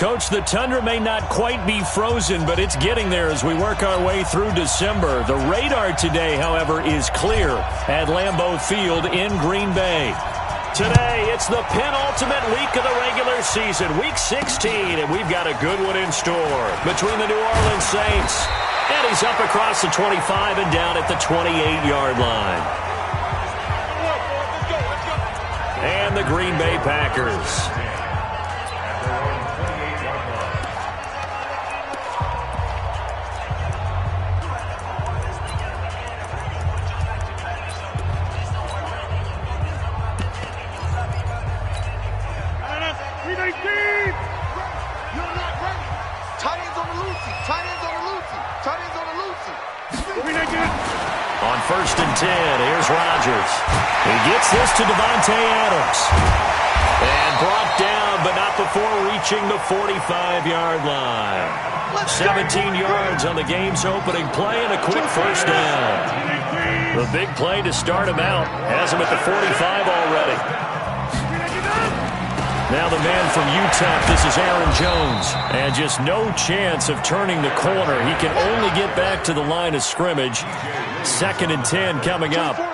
Coach, the tundra may not quite be frozen, but it's getting there as we work our way through December. The radar today, however, is clear at Lambeau Field in Green Bay. Today, it's the penultimate week of the regular season, Week 16, and we've got a good one in store between the New Orleans Saints. And he's up across the 25 and down at the 28-yard line. And the Green Bay Packers. On 1st and 10, here's Rodgers. He gets this to Davante Adams. And brought down, but not before reaching the 45-yard line. 17 yards on the game's opening play and a quick first down. The big play to start him out has him at the 45 already. Now the man from Utah, this is Aaron Jones. And just no chance of turning the corner. He can only get back to the line of scrimmage. 2nd and 10 coming up. Watch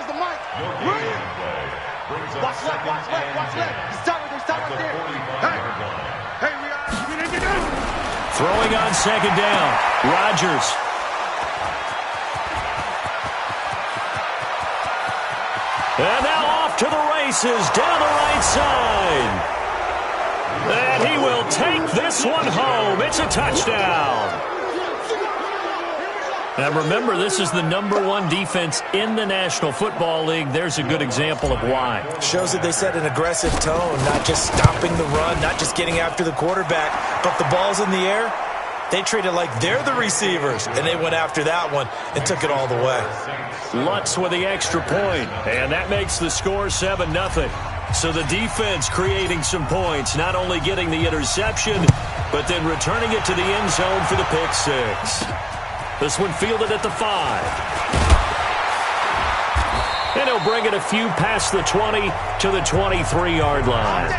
left, watch left, watch left. Stop right there. Hey, throwing on 2nd down. Rodgers. And now off to the races down the right side. And he will take this one home. It's a touchdown. Now remember, this is the #1 defense in the National Football League. There's a good example of why. Shows that they set an aggressive tone, not just stopping the run, not just getting after the quarterback, but the ball's in the air. They treat it like they're the receivers, and they went after that one and took it all the way. Lutz with the extra point, and that makes the score 7-0. So the defense creating some points, not only getting the interception, but then returning it to the end zone for the pick six. This one fielded at the 5. And he'll bring it a few past the 20 to the 23-yard line.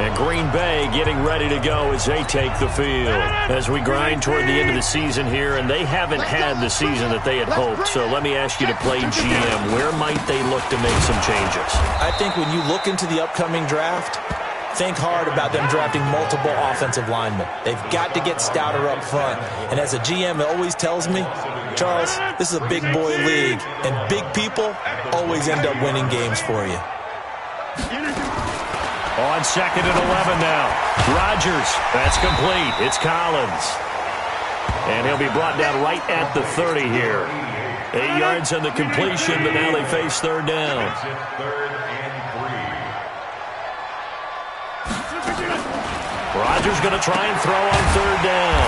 And Green Bay getting ready to go as they take the field. As we grind toward the end of the season here, and they haven't had the season that they had hoped. So let me ask you to play GM. Where might they look to make some changes? I think when you look into the upcoming draft, think hard about them drafting multiple offensive linemen. They've got to get stouter up front. And as a GM, it always tells me, Charles, this is a big boy league, and big people always end up winning games for you. On 2nd and 11 now. Rodgers, that's complete. It's Collins. And he'll be brought down right at the 30 here. 8 yards on the completion, but now they face 3rd down. Rodgers going to try and throw on 3rd down.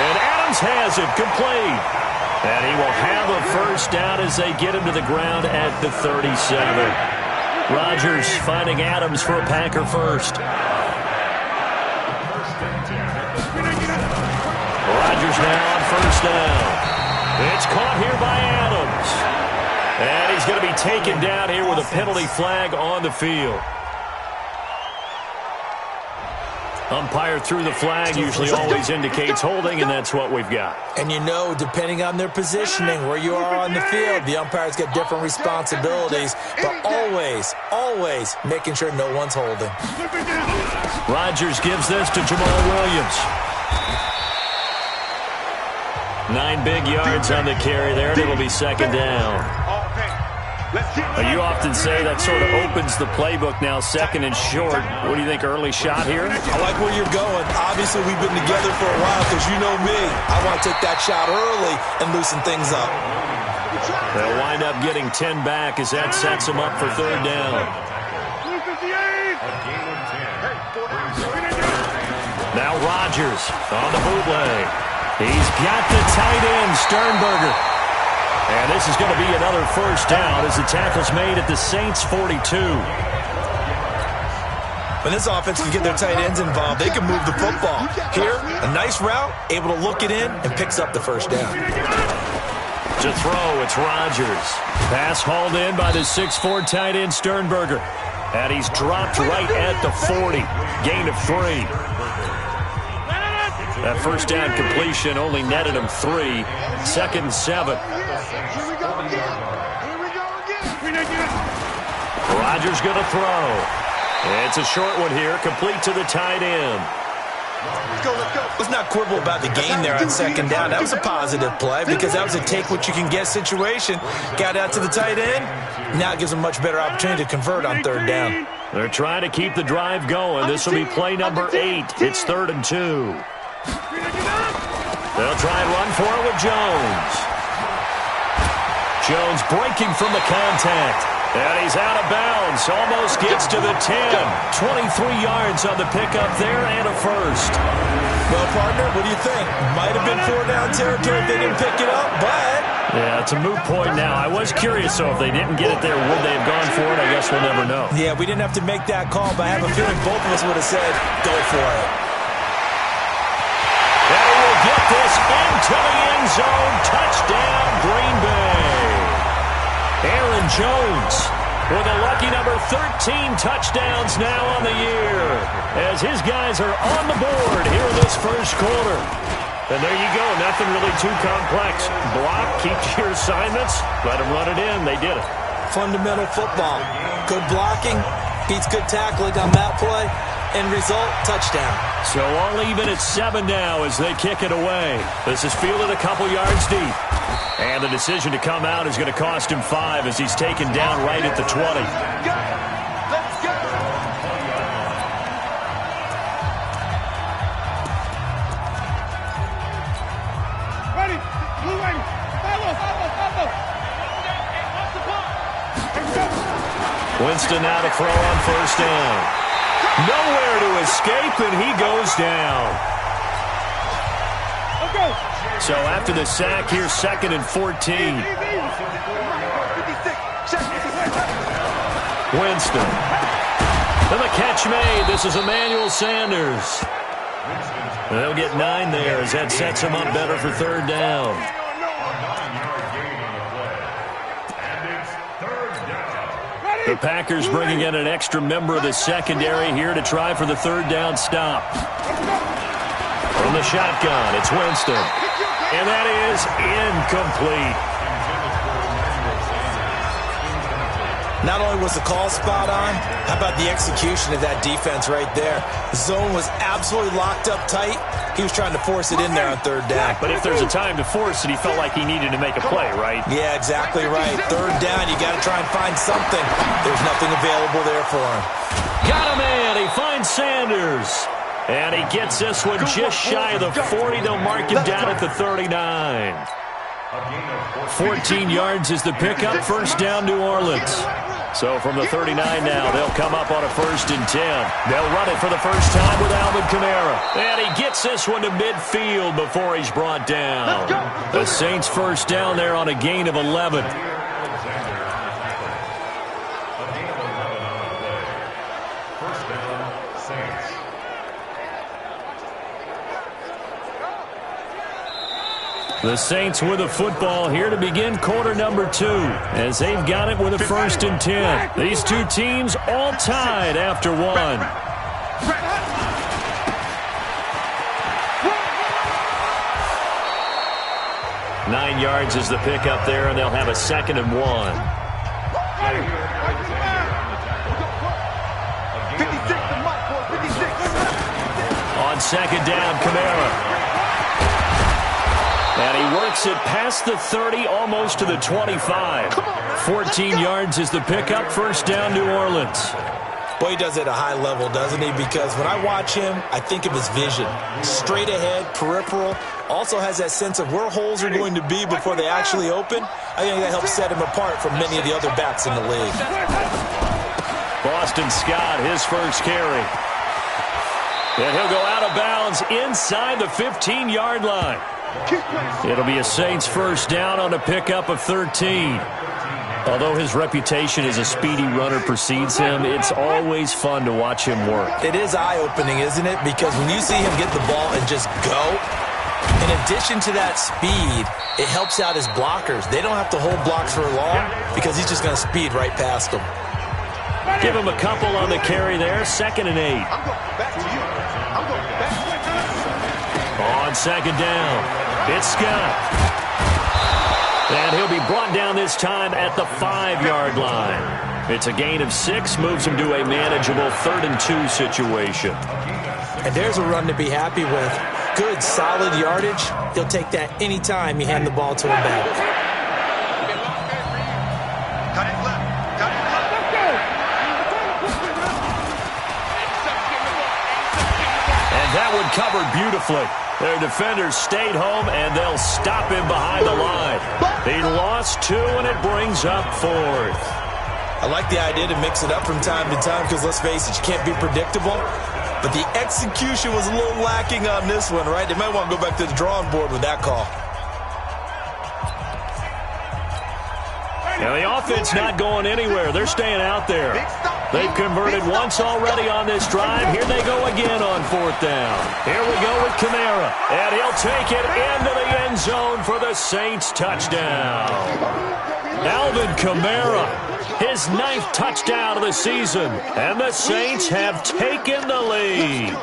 And Adams has it complete. And he will have a first down as they get him to the ground at the 37. Rodgers finding Adams for a Packer first. Rodgers now on 1st down. It's caught here by Adams. And he's going to be taken down here with a penalty flag on the field. Umpire threw the flag, usually always indicates holding, and that's what we've got. And you know, depending on their positioning, where you are on the field, the umpires get different responsibilities, but always making sure no one's holding. Rodgers gives this to Jamal Williams. 9 big yards on the carry there, and it'll be 2nd down. You often say that sort of opens the playbook now, 2nd and short. What do you think, early shot here? I like where you're going. Obviously, we've been together for a while because you know me. I want to take that shot early and loosen things up. They'll wind up getting 10 back as that sets them up for 3rd down. Now Rodgers on the bootleg. He's got the tight end, Sternberger. And this is going to be another first down as the tackle's made at the Saints' 42. When this offense can get their tight ends involved, they can move the football. Here, a nice route, able to look it in, and picks up the first down. To throw, it's Rodgers. Pass hauled in by the 6'4" tight end Sternberger. And he's dropped right at the 40. Gain of 3. That first down completion only netted him 3. 2nd and 7. Rodgers going to throw. It's a short one here, complete to the tight end. Let's not quibble about the gain there on 2nd down. That was a positive play because that was a take-what-you-can-get situation. Got out to the tight end. Now it gives them much better opportunity to convert on 3rd down. They're trying to keep the drive going. This will be play number 8. It's 3rd and 2. They'll try and run for it with Jones. Jones breaking from the contact. And he's out of bounds. Almost gets to the 10. 23 yards on the pickup there and a first. Well, partner, what do you think? Might have been 4-down territory if they didn't pick it up, but... Yeah, it's a moot point now. I was curious, so if they didn't get it there, would they have gone for it? I guess we'll never know. Yeah, we didn't have to make that call, but I have a feeling both of us would have said, go for it. They will get this into the end zone. Touchdown, Green Bay. Aaron Jones with a lucky number 13 touchdowns now on the year as his guys are on the board here in this first quarter. And there you go, nothing really too complex. Block, keep to your assignments, let them run it in. They did it. Fundamental football. Good blocking, beats good tackling on that play, end result, touchdown. So all even at 7 now as they kick it away. This is fielded a couple yards deep. And the decision to come out is going to cost him 5 as he's taken down right at the 20. Let's go. Ready. Blue ready. Follow. Winston now to throw on 1st down. Nowhere to escape, and he goes down. Let's go. So after the sack, here's 2nd and 14. Winston. And the catch made. This is Emmanuel Sanders. They'll get 9 there as that sets him up better for 3rd down. The Packers bringing in an extra member of the secondary here to try for the 3rd down stop. From the shotgun, it's Winston. And that is incomplete. Not only was the call spot on, how about the execution of that defense right there? The zone was absolutely locked up tight. He was trying to force it in there on 3rd down. But if there's a time to force it, he felt like he needed to make a play, right? Yeah, exactly right. 3rd down, you got to try and find something. There's nothing available there for him. Got him in. He finds Sanders. And he gets this one just shy of the 40. They'll mark him down at the 39. 14 yards is the pickup. 1st down, New Orleans. So from the 39 now, they'll come up on a 1st and 10. They'll run it for the first time with Alvin Kamara. And he gets this one to midfield before he's brought down. The Saints 1st down there on a gain of 11. The Saints with the football here to begin quarter number 2 as they've got it with a 1st and 10. These two teams all tied after 1. 9 yards is the pickup there, and they'll have a 2nd and 1. On 2nd down, Kamara. And he works it past the 30, almost to the 25. 14 yards is the pickup. 1st down, New Orleans. Boy, he does it at a high level, doesn't he? Because when I watch him, I think of his vision. Straight ahead, peripheral. Also has that sense of where holes are going to be before they actually open. I think that helps set him apart from many of the other backs in the league. Boston Scott, his first carry. And he'll go out of bounds inside the 15-yard line. It'll be a Saints 1st down on a pickup of 13. Although his reputation as a speedy runner precedes him, it's always fun to watch him work. It is eye-opening, isn't it? Because when you see him get the ball and just go, in addition to that speed, it helps out his blockers. They don't have to hold blocks for long because he's just going to speed right past them. Give him a couple on the carry there. 2nd and 8. I'm going back to you. I'm going back. On 2nd down, it's Scott. And he'll be brought down this time at the 5-yard line. It's a gain of 6, moves him to a manageable 3rd and 2 situation. And there's a run to be happy with. Good, solid yardage. He'll take that any time you hand the ball to him back. Cut it left. Cut it left. And that one covered beautifully. Their defenders stayed home, and they'll stop him behind the line. He lost 2, and it brings up 4th. I like the idea to mix it up from time to time because, let's face it, you can't be predictable. But the execution was a little lacking on this one, right? They might want to go back to the drawing board with that call. Now, the offense not going anywhere. They're staying out there. They've converted once already on this drive. Here they go again on 4th down. Here we go with Kamara. And he'll take it into the end zone for the Saints touchdown. Alvin Kamara, his 9th touchdown of the season. And the Saints have taken the lead.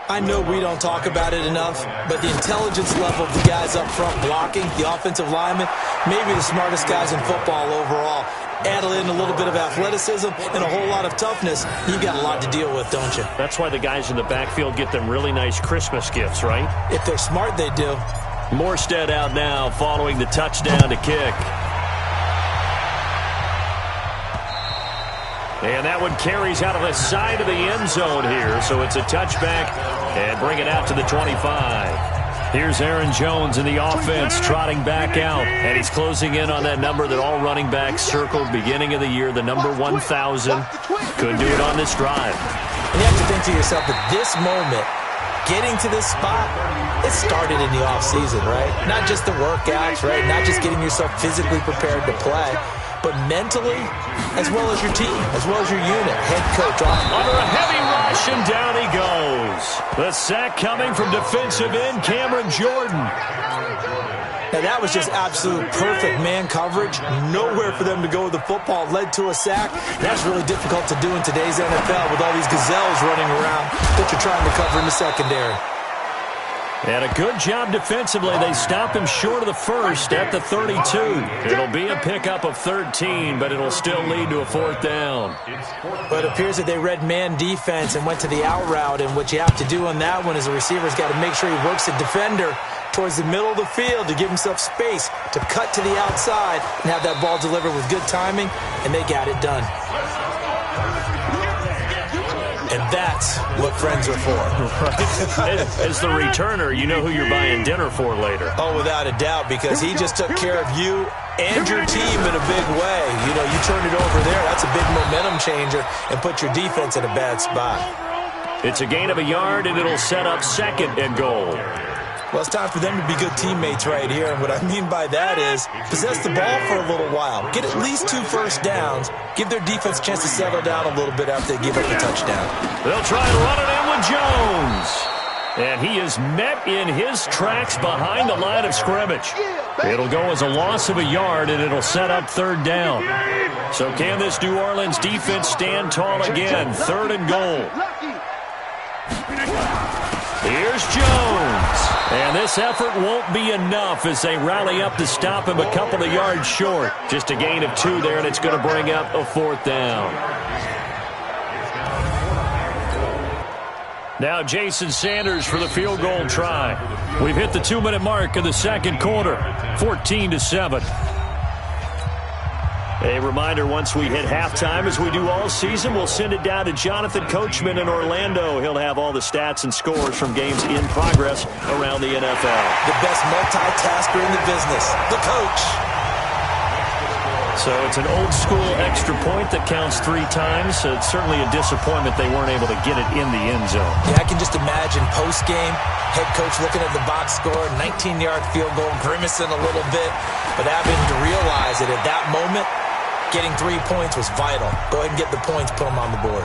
I know we don't talk about it enough, but the intelligence level of the guys up front blocking, the offensive linemen, maybe the smartest guys in football overall. Add in a little bit of athleticism and a whole lot of toughness, you've got a lot to deal with, don't you? That's why the guys in the backfield get them really nice Christmas gifts, right? If they're smart, they do. Morstead out now following the touchdown to kick. And that one carries out of the side of the end zone here, so it's a touchback and bring it out to the 25. Here's Aaron Jones in the offense trotting back out, and he's closing in on that number that all running backs circled beginning of the year, the number 1,000. Couldn't do it on this drive. And you have to think to yourself, at this moment, getting to this spot, it started in the offseason, right? Not just the workouts, right? Not just getting yourself physically prepared to play, but mentally, as well as your team, as well as your unit, head coach. Under a heavy rush, and down he goes. The sack coming from defensive end Cameron Jordan. Now, that was just absolute perfect man coverage. Nowhere for them to go with the football. Led to a sack. That's really difficult to do in today's NFL with all these gazelles running around that you're trying to cover in the secondary. And a good job defensively. They stop him short of the first at the 32. It'll be a pickup of 13, but it'll still lead to a 4th down. But it appears that they read man defense and went to the out route, and what you have to do on that one is the receiver's got to make sure he works the defender towards the middle of the field to give himself space to cut to the outside and have that ball delivered with good timing, and they got it done. And that's what friends are for. Right. As the returner, you know who you're buying dinner for later. Oh, without a doubt, because he just took care of you and your team in a big way. You know, you turn it over there, that's a big momentum changer, and put your defense in a bad spot. It's a gain of a yard, and it'll set up 2nd and goal. Well, it's time for them to be good teammates right here. And what I mean by that is possess the ball for a little while. Get at least 2 first downs. Give their defense a chance to settle down a little bit after they give up the touchdown. They'll try and run it in with Jones. And he is met in his tracks behind the line of scrimmage. It'll go as a loss of a yard, and it'll set up 3rd down. So can this New Orleans defense stand tall again? 3rd and goal. Here's Jones. And this effort won't be enough as they rally up to stop him a couple of yards short. Just a gain of 2 there, and it's going to bring up a 4th down. Now Jason Sanders for the field goal try. We've hit the 2-minute mark of the 2nd quarter, 14-7. A reminder, once we hit halftime, as we do all season, we'll send it down to Jonathan Coachman in Orlando. He'll have all the stats and scores from games in progress around the NFL. The best multitasker in the business, the coach. So it's an old-school extra point that counts 3 times. So it's certainly a disappointment they weren't able to get it in the end zone. Yeah, I can just imagine post-game, head coach looking at the box score, 19-yard field goal, grimacing a little bit, but having to realize that at that moment, getting 3 points was vital. Go ahead and get the points, put them on the board.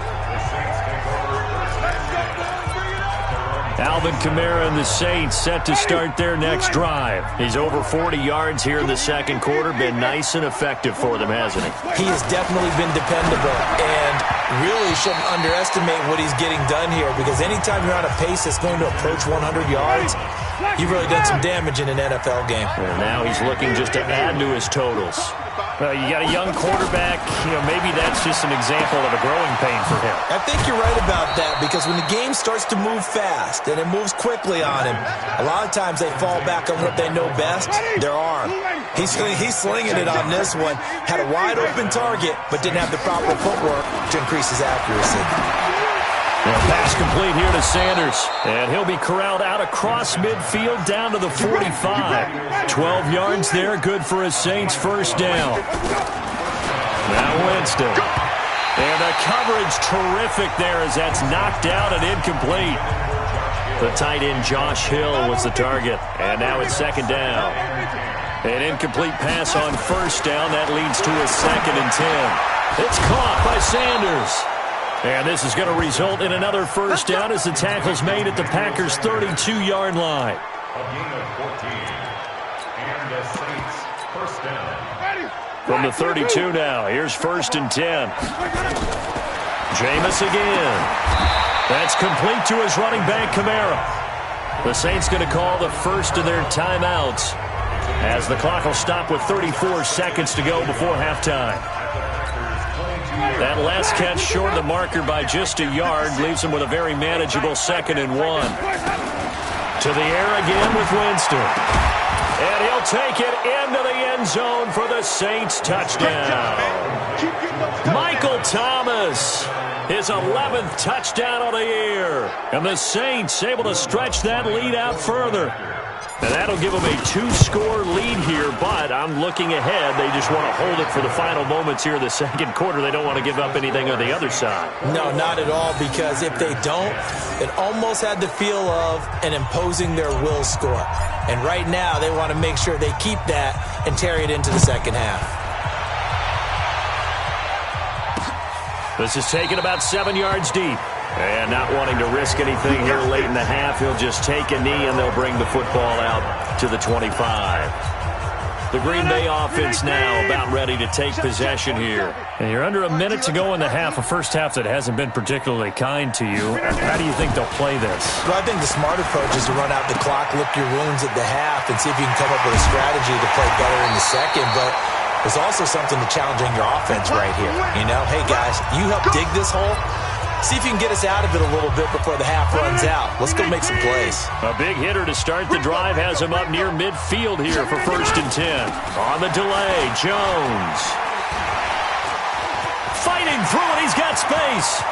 Alvin Kamara and the Saints set to start their next drive. He's over 40 yards here in the second quarter. Been nice and effective for them, hasn't he? He has definitely been dependable, and really shouldn't underestimate what he's getting done here, because anytime you're on a pace that's going to approach 100 yards, you've really done some damage in an NFL game. And now he's looking just to add to his totals. You got a young quarterback, maybe that's just an example of a growing pain for him. I think you're right about that, because when the game starts to move fast and it moves quickly on him, a lot of times they fall back on what they know best, their arm. He's slinging it on this one. Had a wide open target, but didn't have the proper footwork to increase his accuracy. Pass complete here to Sanders, and he'll be corralled out across midfield down to the 45. 12 yards there, good for a Saints first down. Now Winston. And the coverage terrific there as that's knocked out and incomplete. The tight end Josh Hill was the target, and now it's second down. An incomplete pass on first down. That leads to a 2nd and 10. It's caught by Sanders. And this is going to result in another first down as the tackle's made at the Packers' 32-yard line. A gain of 14. And the Saints first down. From the 32 now, here's 1st and 10. Jameis again. That's complete to his running back, Kamara. The Saints going to call the first of their timeouts as the clock will stop with 34 seconds to go before halftime. That last catch short of the marker by just a yard leaves him with a very manageable 2nd and 1. To the air again with Winston. And he'll take it into the end zone for the Saints touchdown. Michael Thomas, his 11th touchdown of the year. And the Saints able to stretch that lead out further. And that'll give them a 2-score lead here, but I'm looking ahead. They just want to hold it for the final moments here in the second quarter. They don't want to give up anything on the other side. No, not at all, because if they don't, it almost had the feel of an imposing their will score. And right now, they want to make sure they keep that and carry it into the second half. This is taken about 7 yards deep. And not wanting to risk anything here late in the half, he'll just take a knee and they'll bring the football out to the 25. The Green Bay offense now about ready to take possession here. And you're under a minute to go in the half, a first half that hasn't been particularly kind to you. How do you think they'll play this? Well, I think the smart approach is to run out the clock, lick your wounds at the half, and see if you can come up with a strategy to play better in the second. But there's also something to challenging your offense right here. Hey, guys, you help dig this hole. See if you can get us out of it a little bit before the half runs out. Let's go make some plays. A big hitter to start the drive has him up near midfield here for 1st and 10. On the delay, Jones. Fighting through it, he's got space.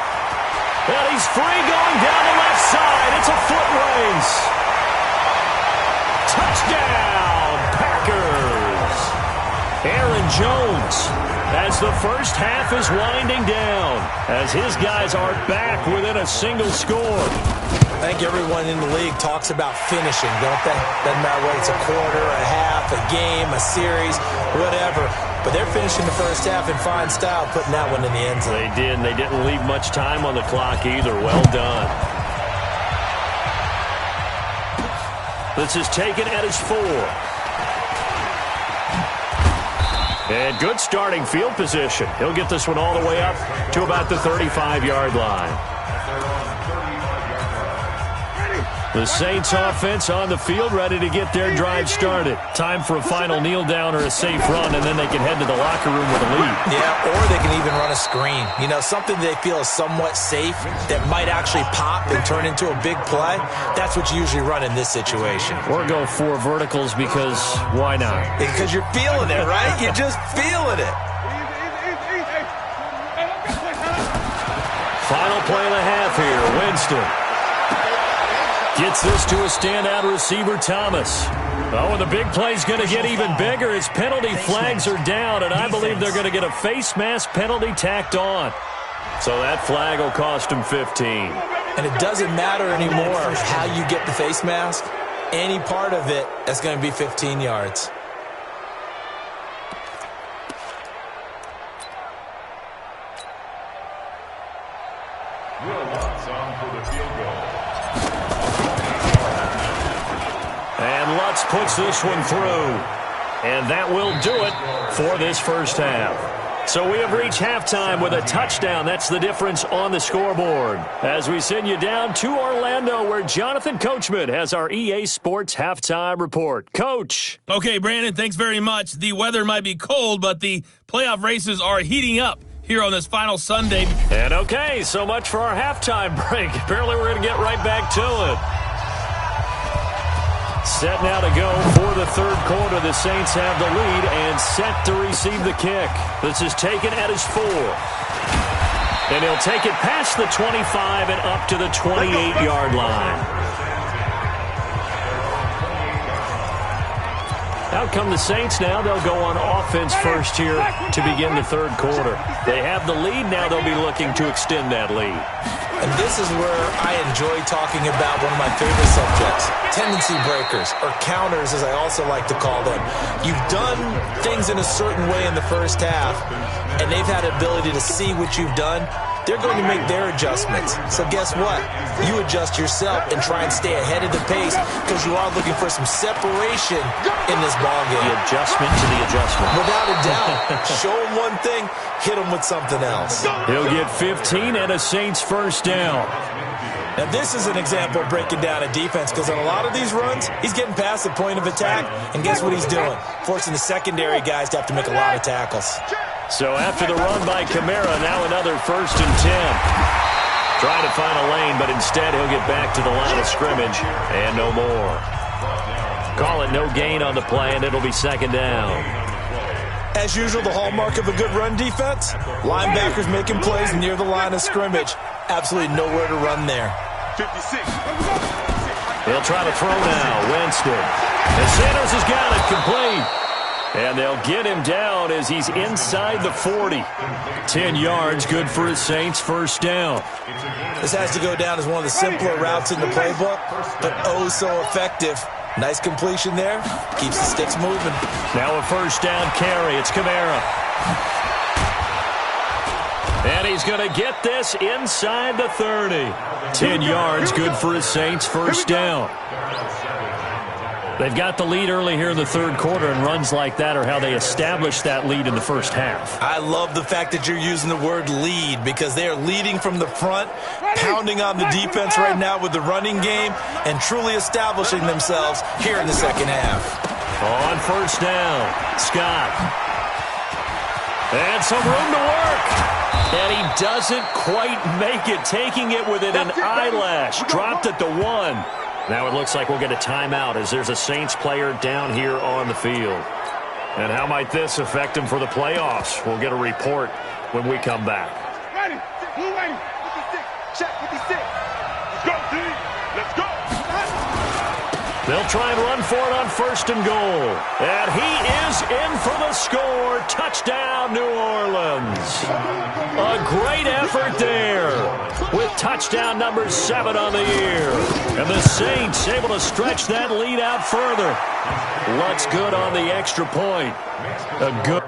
And he's free going down the left side. It's a foot race. Touchdown, Packers. Aaron Jones, as the first half is winding down, as his guys are back within a single score. I think everyone in the league talks about finishing, don't they? Doesn't matter whether it's a quarter, a half, a game, a series, whatever. But they're finishing the first half in fine style, putting that one in the end zone. They did, and they didn't leave much time on the clock either. Well done. This is taken at his 4. And good starting field position. He'll get this one all the way up to about the 35-yard line. The Saints offense on the field ready to get their drive started. Time for a final kneel down or a safe run, and then they can head to the locker room with a lead. Yeah, or they can even run a screen. Something they feel is somewhat safe that might actually pop and turn into a big play. That's what you usually run in this situation. Or go 4 verticals because why not? Because you're feeling it, right? You're just feeling it. Final play and a half here. Winston gets this to a standout receiver, Thomas. Oh, and the big play's going to get even bigger as penalty flags are down, and I believe they're going to get a face mask penalty tacked on. So that flag will cost him 15. And it doesn't matter anymore how you get the face mask. Any part of it, that's going to be 15 yards. Will Watts on for the field goal. puts this one through. And that will do it for this first half. So we have reached halftime with a touchdown. That's the difference on the scoreboard. As we send you down to Orlando, where Jonathan Coachman has our EA Sports halftime report. Coach. Okay, Brandon, thanks very much. The weather might be cold, but the playoff races are heating up here on this final Sunday. And okay, so much for our halftime break. Apparently we're going to get right back to it. Set now to go for the third quarter. The Saints have the lead and set to receive the kick. This is taken at his 4. And he'll take it past the 25 and up to the 28-yard line. Out come the Saints now. They'll go on offense first here to begin the third quarter. They have the lead. Now they'll be looking to extend that lead. And this is where I enjoy talking about one of my favorite subjects, tendency breakers, or counters as I also like to call them. You've done things in a certain way in the first half, and they've had the ability to see what you've done. They're going to make their adjustments. So guess what? You adjust yourself and try and stay ahead of the pace because you are looking for some separation in this ballgame. The adjustment to the adjustment. Without a doubt. Show them one thing, hit them with something else. He'll get 15 and a Saints first down. Now, this is an example of breaking down a defense because on a lot of these runs, he's getting past the point of attack, and guess what he's doing? Forcing the secondary guys to have to make a lot of tackles. So after the run by Kamara, now another 1st and 10. Trying to find a lane, but instead he'll get back to the line of scrimmage and no more. Call it no gain on the play, and it'll be second down. As usual, the hallmark of a good run defense, linebackers making plays near the line of scrimmage. Absolutely nowhere to run there. 56. He'll try to throw now. Winston. And Sanders has got it complete. And they'll get him down as he's inside the 40. 10 yards, good for the Saints, first down. This has to go down as one of the simpler routes in the playbook, but oh so effective. Nice completion there. Keeps the sticks moving. Now a first down carry. It's Kamara. And he's going to get this inside the 30. 10 yards, good for his Saints, first down. They've got the lead early here in the third quarter, and runs like that are how they establish that lead in the first half. I love the fact that you're using the word lead because they are leading from the front, pounding on the defense right now with the running game, and truly establishing themselves here in the second half. On first down, Scott. And some room to work. And he doesn't quite make it, taking it within an eyelash. Dropped at the 1. Now it looks like we'll get a timeout as there's a Saints player down here on the field. And how might this affect him for the playoffs? We'll get a report when we come back. Ready. Blue ready. 56. Check 56. Let's go, D. Let's go. They'll try and run for it on first and goal. And he is in for the score. Touchdown, New Orleans. A great effort there with touchdown number 7 on the year. And the Saints able to stretch that lead out further. Looks good on the extra point. A good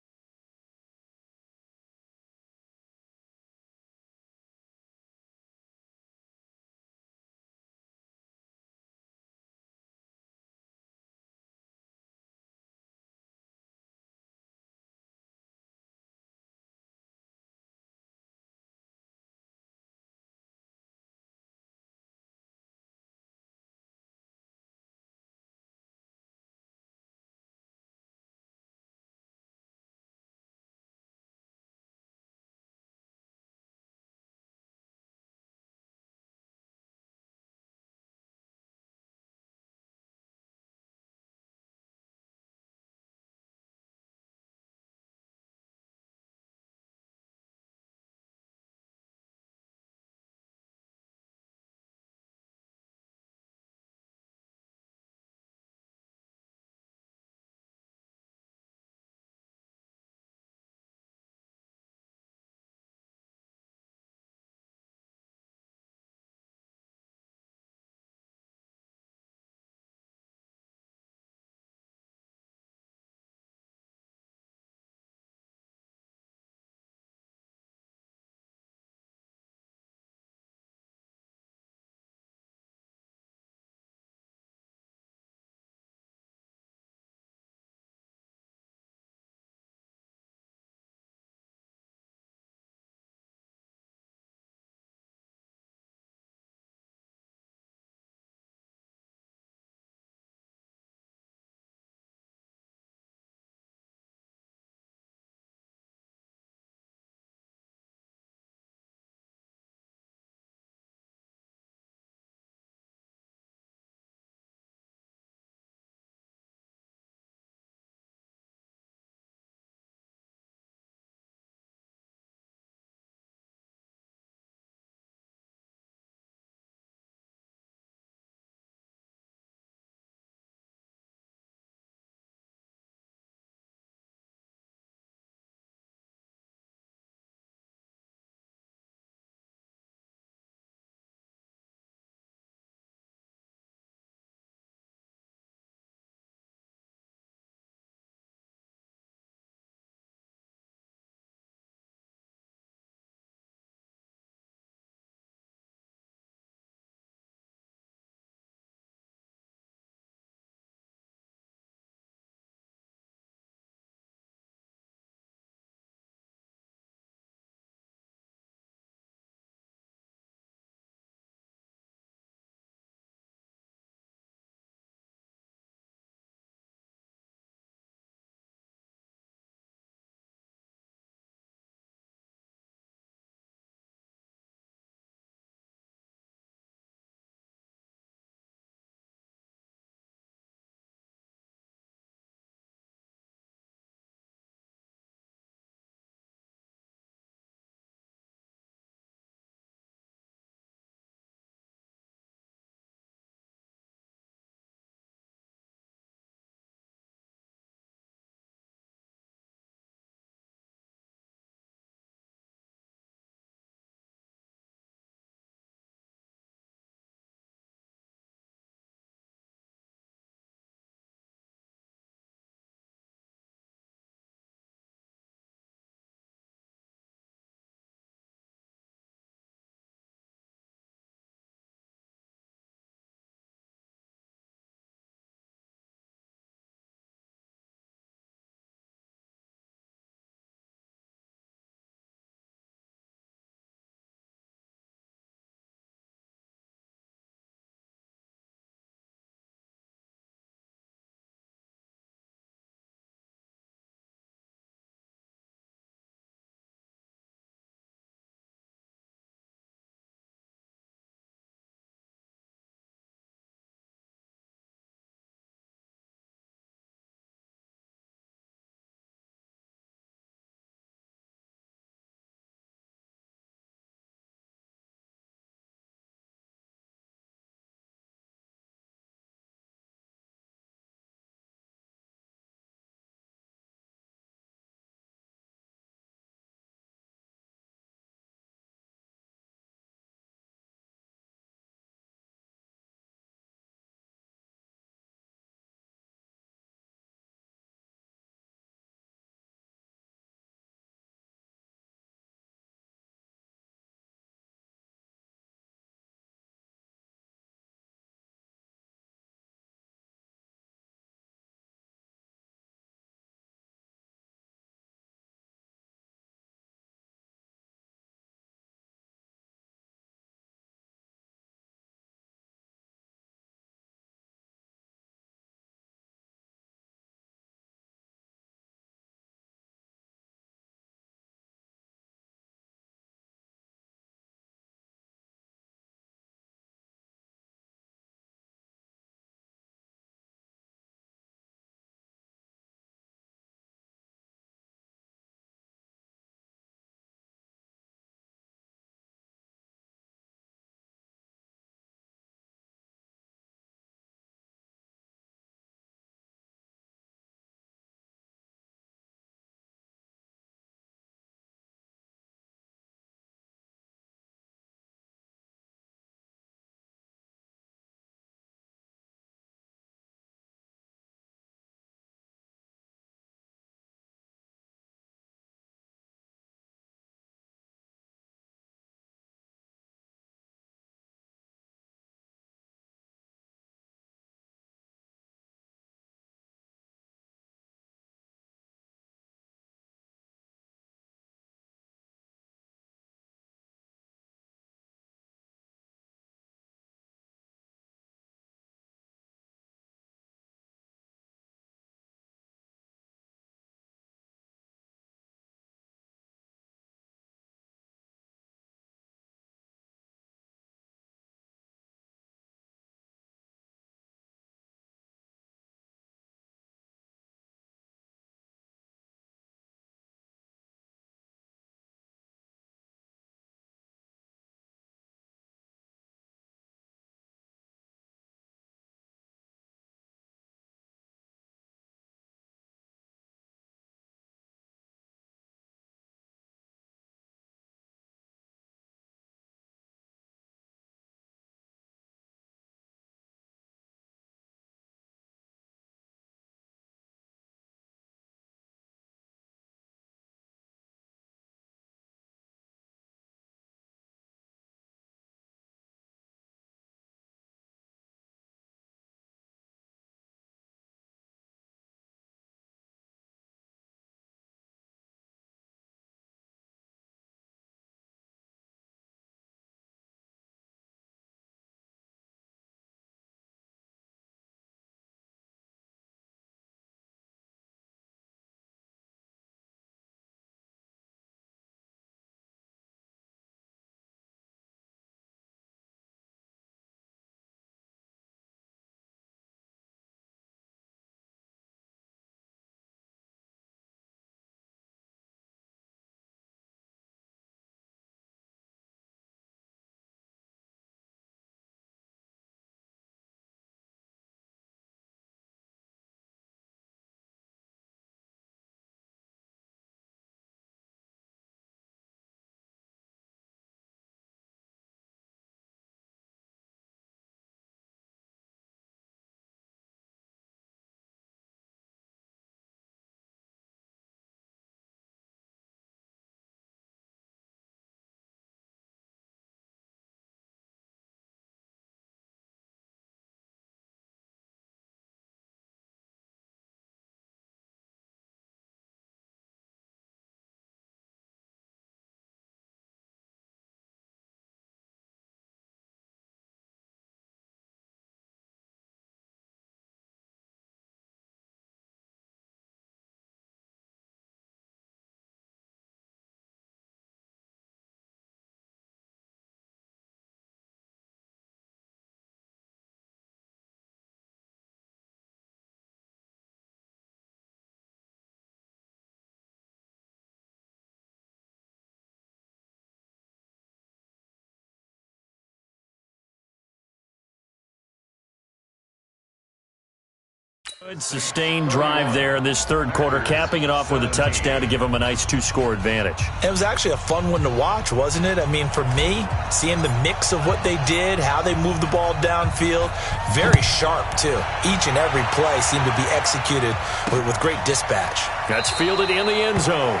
Good sustained drive there in this third quarter, capping it off with a touchdown to give them a nice 2-score advantage. It was actually a fun one to watch, wasn't it? I mean, for me, seeing the mix of what they did, how they moved the ball downfield, very sharp, too. Each and every play seemed to be executed with great dispatch. That's fielded in the end zone.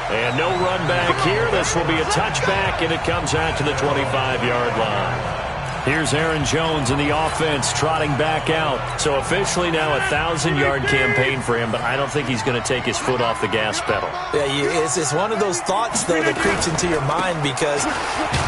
And no run back here. This will be a touchback, and it comes out to the 25-yard line. Here's Aaron Jones in the offense trotting back out. So officially now a 1,000-yard campaign for him, but I don't think he's going to take his foot off the gas pedal. Yeah, it's one of those thoughts, though, that creeps into your mind because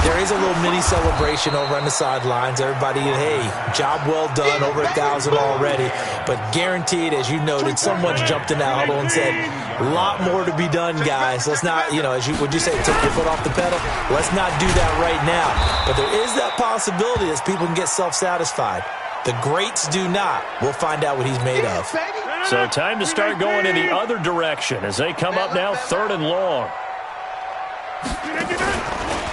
there is a little mini celebration over on the sidelines. Everybody, hey, job well done, over 1,000 already. But guaranteed, as you noted, someone's jumped in that huddle and said, a lot more to be done, guys. Let's not, would you say, take your foot off the pedal? Let's not do that right now. But there is that possibility as people can get self-satisfied. The greats do not. We'll find out what he's made of. So time to start going in the other direction as they come up now 3rd and long.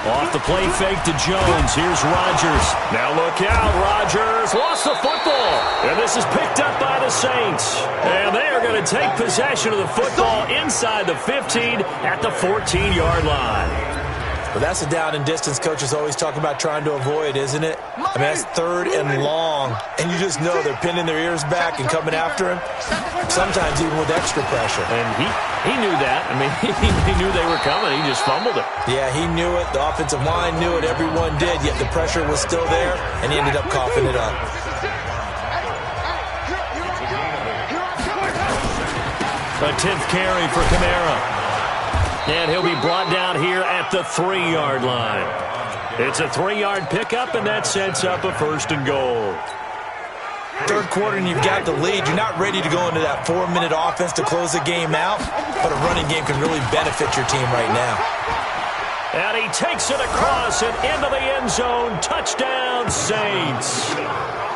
Off the play fake to Jones. Here's Rodgers. Now look out. Rodgers lost the football. And this is picked up by the Saints. And they are going to take possession of the football inside the 15 at the 14-yard line. Well, that's a down and distance coaches always talk about trying to avoid, isn't it? I mean, that's 3rd and long. And you just know they're pinning their ears back and coming after him, sometimes even with extra pressure. And he knew that. I mean, he knew they were coming. He just fumbled it. Yeah, he knew it. The offensive line knew it. Everyone did, yet the pressure was still there, and he ended up coughing it up. A 10th carry for Kamara. And he'll be brought down here at the 3-yard line. It's a 3-yard pickup, and that sets up a 1st and goal. Third quarter, and you've got the lead. You're not ready to go into that 4-minute offense to close the game out, but a running game can really benefit your team right now. And he takes it across and into the end zone. Touchdown, Saints.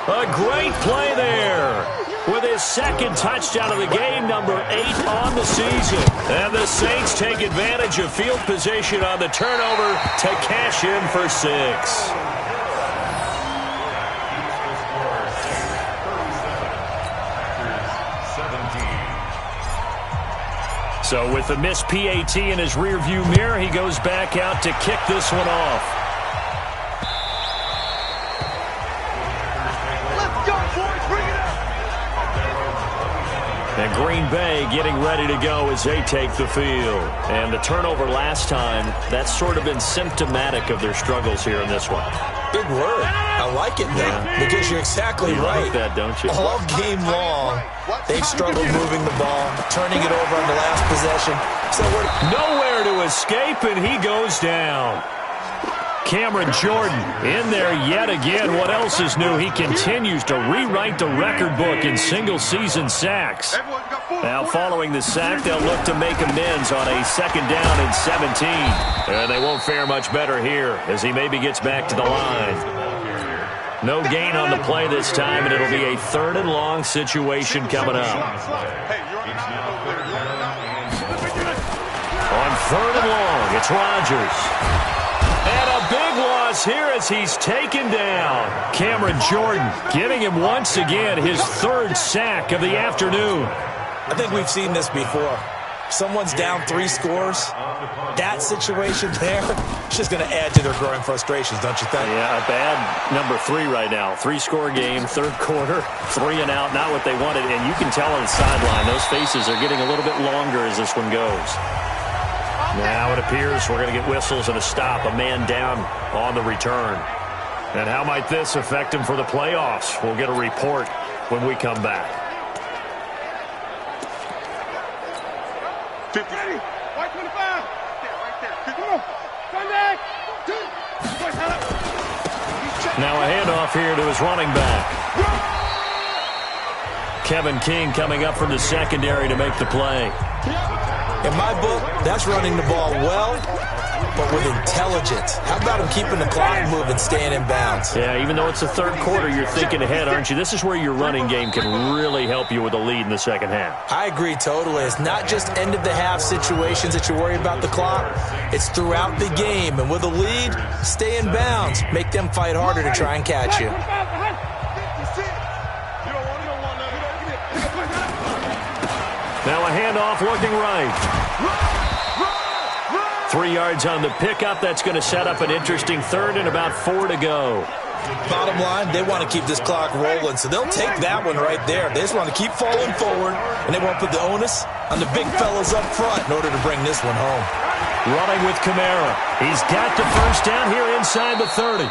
A great play there with his 2nd touchdown of the game, number 8 on the season. And the Saints take advantage of field position on the turnover to cash in for 6. So with the missed PAT in his rearview mirror, he goes back out to kick this one off. And Green Bay getting ready to go as they take the field. And the turnover last time, that's sort of been symptomatic of their struggles here in this one. Big word. I like it, though, because you're exactly right. Like that, don't you? All game long, they've struggled moving the ball, turning it over on the last possession. So we're nowhere to escape, and he goes down. Cameron Jordan in there yet again. What else is new? He continues to rewrite the record book in single-season sacks. Now, following the sack, they'll look to make amends on a 2nd down and 17. And they won't fare much better here as he maybe gets back to the line. No gain on the play this time, and it'll be a 3rd and long situation coming up. On 3rd and long, it's Rodgers. And a big loss here as he's taken down. Cameron Jordan giving him once again his 3rd sack of the afternoon. I think we've seen this before. Someone's down 3 scores. That situation there, it's just going to add to their growing frustrations, don't you think? Yeah, a bad number 3 right now. 3-score game, 3rd quarter, 3 and out, not what they wanted. And you can tell on the sideline, those faces are getting a little bit longer as this one goes. Now it appears we're going to get whistles and a stop. A man down on the return. And how might this affect him for the playoffs? We'll get a report when we come back. 50. White 25. Right there. Come on. Come back. Now a handoff here to his running back. Kevin King coming up from the secondary to make the play. In my book, that's running the ball well, but with intelligence. How about him keeping the clock moving, staying in bounds? Yeah, even though it's the 3rd quarter, you're thinking ahead, aren't you? This is where your running game can really help you with a lead in the 2nd half. I agree totally. It's not just end-of-the-half situations that you worry about the clock. It's throughout the game. And with a lead, stay in bounds. Make them fight harder to try and catch you. Now a handoff looking right. 3 yards on the pickup. That's going to set up an interesting third and about 4 to go. Bottom line, they want to keep this clock rolling, so they'll take that one right there. They just want to keep falling forward, and they won't put the onus on the big fellas up front in order to bring this one home. Running with Kamara. He's got the first down here inside the 30.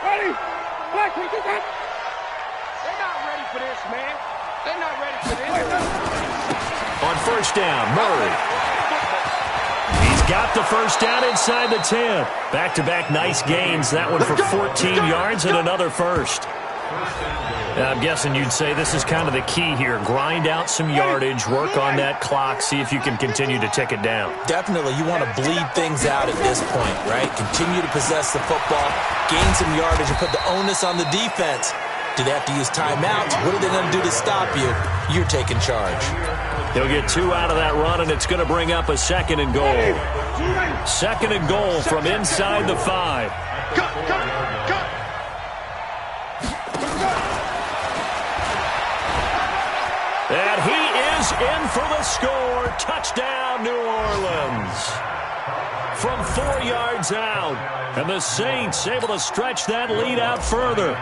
Ready? Black, we get that. They're not ready for this, man. They're not ready for this. On first down, Murray. He's got the first down inside the 10. Back-to-back nice gains. That one for 14 yards and another first. I'm guessing you'd say this is kind of the key here. Grind out some yardage, work on that clock, see if you can continue to tick it down. Definitely, you want to bleed things out at this point, right? Continue to possess the football, gain some yardage, and put the onus on the defense. Do they have to use timeouts? What are they going to do to stop you? You're taking charge. He'll get 2 out of that run, and it's going to bring up a second and goal. Second and goal from inside the 5. Cut. And he is in for the score. Touchdown, New Orleans. From 4 yards out. And the Saints able to stretch that lead out further.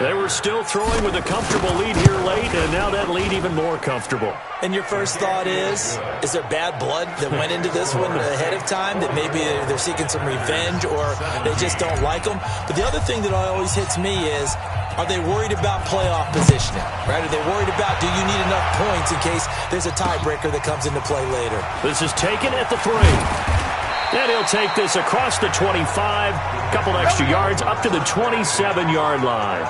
They were still throwing with a comfortable lead here late, and now that lead even more comfortable. And your first thought is there bad blood that went into this one ahead of time, that maybe they're seeking some revenge or they just don't like them? But the other thing that always hits me is, are they worried about playoff positioning, right? Are they worried about, do you need enough points in case there's a tiebreaker that comes into play later? This is taken at the 3. And he'll take this across the 25, couple extra yards up to the 27-yard line.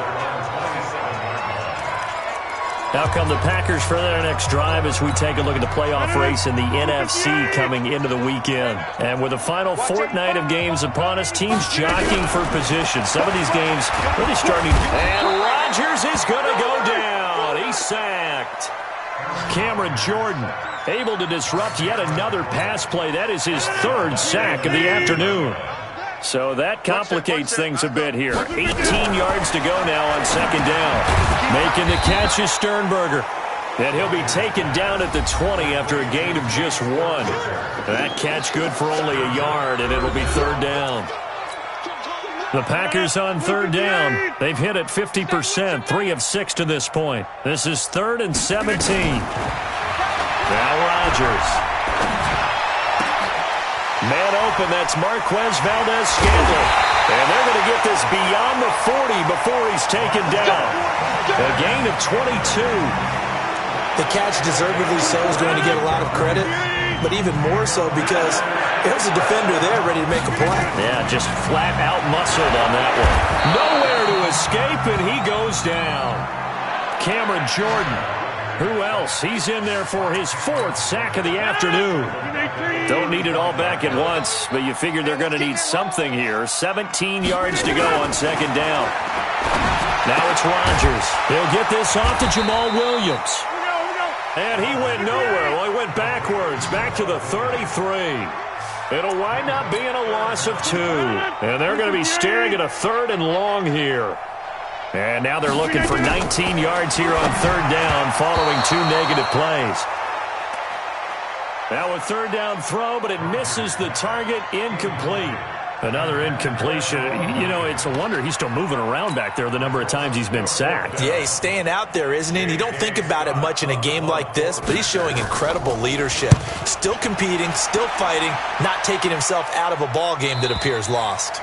Now come the Packers for their next drive as we take a look at the playoff race in the NFC coming into the weekend. And with the final fortnight of games upon us, teams jockeying for position. Some of these games really starting. And Rodgers is going to go down. He's sacked. Cameron Jordan able to disrupt yet another pass play. That is his 3rd sack of the afternoon. So that complicates things a bit here. 18 yards to go now on second down. Making the catch is Sternberger. And he'll be taken down at the 20 after a gain of just 1. That catch good for only a yard, and it'll be 3rd down. The Packers on 3rd down. They've hit it 50%, 3 of 6 to this point. This is 3rd and 17. Now Rodgers. Man open, that's Marquez Valdez-Scantling. And they're going to get this beyond the 40 before he's taken down. A gain of 22. The catch, deservedly so, is going to get a lot of credit, but even more so because there's a defender there ready to make a play. Yeah, just flat out muscled on that one. Nowhere to escape, and he goes down. Cameron Jordan. Who else? He's in there for his 4th sack of the afternoon. Don't need it all back at once, but you figure they're going to need something here. 17 yards to go on second down. Now it's Rodgers. He'll get this off to Jamal Williams. And he went nowhere. Well, he went backwards, back to the 33. It'll wind up being a loss of 2. And they're going to be staring at a 3rd and long here. And now they're looking for 19 yards here on 3rd down following 2 negative plays. Now a 3rd down throw, but it misses the target, incomplete. Another incompletion. You know, it's a wonder he's still moving around back there the number of times he's been sacked. Yeah, he's staying out there, isn't he? And you don't think about it much in a game like this, but he's showing incredible leadership. Still competing, still fighting, not taking himself out of a ball game that appears lost.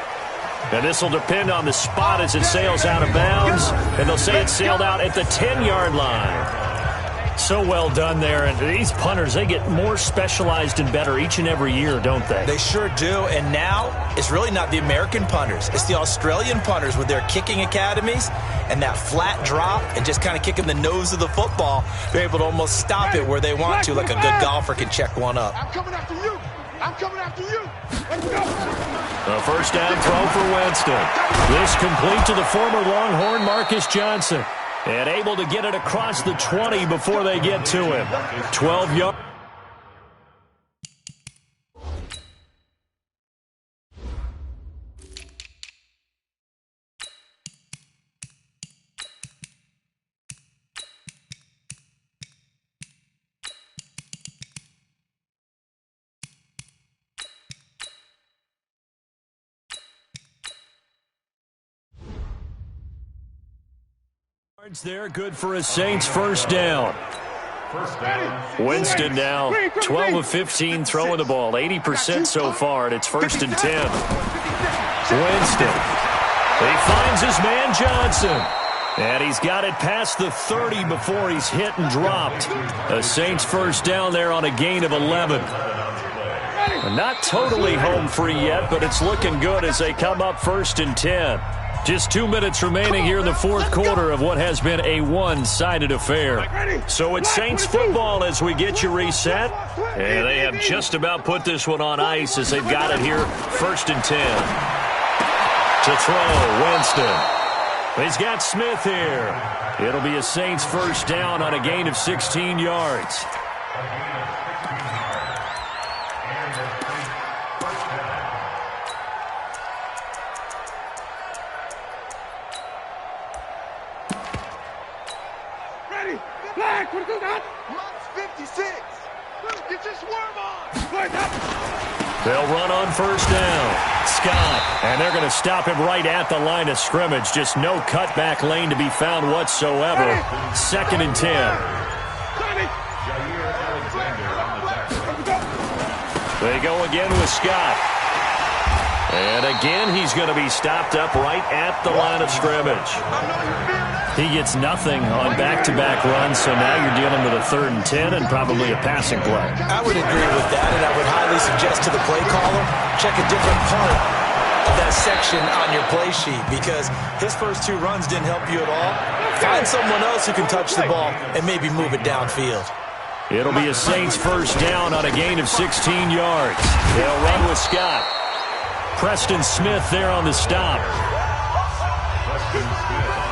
And this will depend on the spot as it sails out of bounds. And they'll say it sailed out at the 10-yard line. So well done there. And these punters, they get more specialized and better each and every year, don't they? They sure do. And now it's really not the American punters. It's the Australian punters with their kicking academies and that flat drop and just kind of kicking the nose of the football. They're able to almost stop it where they want to, like a good golfer can check one up. I'm coming after you. I'm coming after you. Let's go. A first down throw for Winston. This complete to the former Longhorn Marcus Johnson. And able to get it across the 20 before they get to him. 12 yards. There, good for a Saints first down. First down. Winston now 12 of 15 throwing the ball, 80% so far, and it's 1st and 10. Winston. He finds his man Johnson. And he's got it past the 30 before he's hit and dropped. A Saints first down there on a gain of 11. Not totally home free yet, but it's looking good as they come up 1st and 10. Just 2 minutes remaining here in the fourth quarter of what has been a one-sided affair. So it's Saints football as we get you reset. And they have just about put this one on ice as they've got it here 1st and 10. To throw, Winston. He's got Smith here. It'll be a Saints first down on a gain of 16 yards. Ready? Flag, what is that? Month's 56. Get your swerve on. Flag up. They'll run on first down. Scott, and they're going to stop him right at the line of scrimmage. Just no cutback lane to be found whatsoever. 2nd and 10. They go again with Scott. And again, he's going to be stopped up right at the line of scrimmage. He gets nothing on back-to-back runs, so now you're dealing with a 3rd and 10 and probably a passing play. I would agree with that, and I would highly suggest to the play caller, check a different part of that section on your play sheet, because his first 2 runs didn't help you at all. Find someone else who can touch the ball and maybe move it downfield. It'll be a Saints first down on a gain of 16 yards. They'll run with Scott. Preston Smith there on the stop. Preston Smith.